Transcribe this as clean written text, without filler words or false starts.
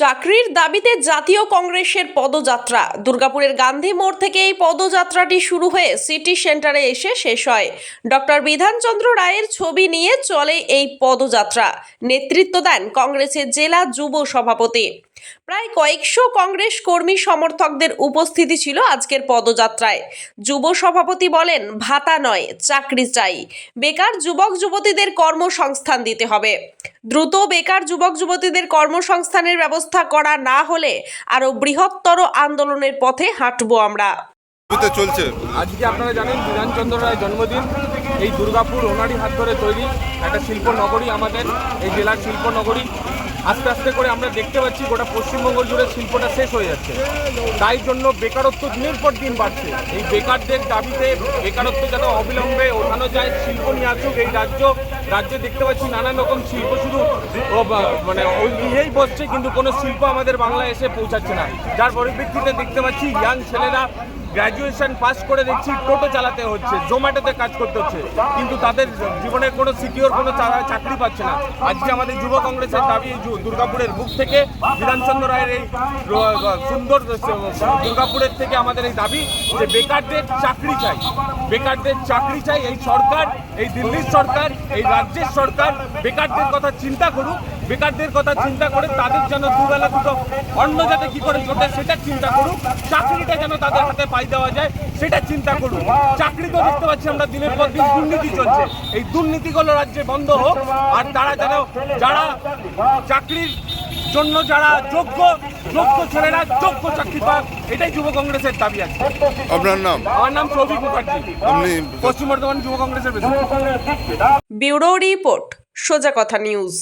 চাকরির দাবিতে জাতীয় কংগ্রেসের পদযাত্রা। দুর্গাপুরের গান্ধী মোড় থেকে এই পদযাত্রাটি শুরু হয়ে সিটি সেন্টারে এসে শেষ হয়। ডক্টর বিধানচন্দ্র রায়ের ছবি নিয়ে চলে এই পদযাত্রা। নেতৃত্ব দেন কংগ্রেসের জেলা যুব সভাপতি। প্রায় কয়েকশো কংগ্রেস কর্মী সমর্থকদের উপস্থিতি ছিল আজকের পদযাত্রায়। যুব সভাপতি বলেন, ভাতা নয়, চাকরি চাই। বেকার যুবক যুবতীদের কর্মসংস্থান দিতে হবে। দ্রুত বেকার যুবক যুবতীদের কর্মসংস্থানের ব্যবস্থা করা না হলে আরো বৃহত্তর আন্দোলনের পথে হাঁটবো আমরা। চলছে আজকে আপনারা জানেন বিধানচন্দ্র রায়ের জন্মদিন। এই দুর্গাপুর ওনারই হাত ধরে তৈরি একটা শিল্প নগরী, আমাদের এই জেলার শিল্প নগরী। আস্তে আস্তে করে আমরা দেখতে পাচ্ছি গোটা পশ্চিমবঙ্গ জুড়ে শিল্পটা শেষ হয়ে যাচ্ছে। তাই জন্য বেকারত্ব দিনের পর দিন বাড়ছে। এই বেকারদের দাবিতে বেকারত্ব যেন অবিলম্বে ওঠানো যায়, শিল্প নিয়ে আসুক এই রাজ্যে দেখতে পাচ্ছি নানান রকম শিল্প শুধু মানে ইয়েই বসছে, কিন্তু কোনো শিল্প আমাদের বাংলায় এসে পৌঁছাচ্ছে না। যার পরিপ্রেক্ষিতে দেখতে পাচ্ছি ইয়াং ছেলেরা গ্র্যাজুয়েশন পাস করে দেখছি টোটো চালাতে হচ্ছে, জোম্যাটোতে কাজ করতে হচ্ছে, কিন্তু তাদের জীবনের কোনো সিকিওর কোনো চাকরি পাচ্ছে না। আজকে আমাদের যুব কংগ্রেসের দাবি দুর্গাপুরের বুক থেকে বিধানচন্দ্র রায়ের এই সুন্দর দুর্গাপুরের থেকে আমাদের এই দাবি যে বেকারদের চাকরি চাই, বেকারদের চাকরি চাই। এই সরকার, এই দিল্লির সরকার, এই রাজ্যের সরকার বেকারদের কথা চিন্তা করুক, বেকারদের কথা চিন্তা করে তাদের যেন দুবেলা দুটো অন্ন যাতে কি করে জোটে সেটা চিন্তা করুক, চাকরিটা যেন তাদের হাতে পাই দেওয়া যায় সেটা চিন্তা করুক। চাকরি তো দেখতে পাচ্ছি আমরা দিনের পর দিন দুর্নীতি চলছে, এই দুর্নীতিগুলো রাজ্যে বন্ধ হোক। আর তারা যেন যারা চাকরির জন্য যারা যোগ্য ছেলেরা যোগ্য চাকরি পাক, এটাই যুব কংগ্রেসের দাবি আছে। আপনার নাম? আমার নাম সৌভিক মুখার্জি, আপনি পশ্চিম বর্ধমান যুব কংগ্রেসের প্রেসিডেন্ট। ব্যুরো রিপোর্ট, সোজা কথা নিউজ।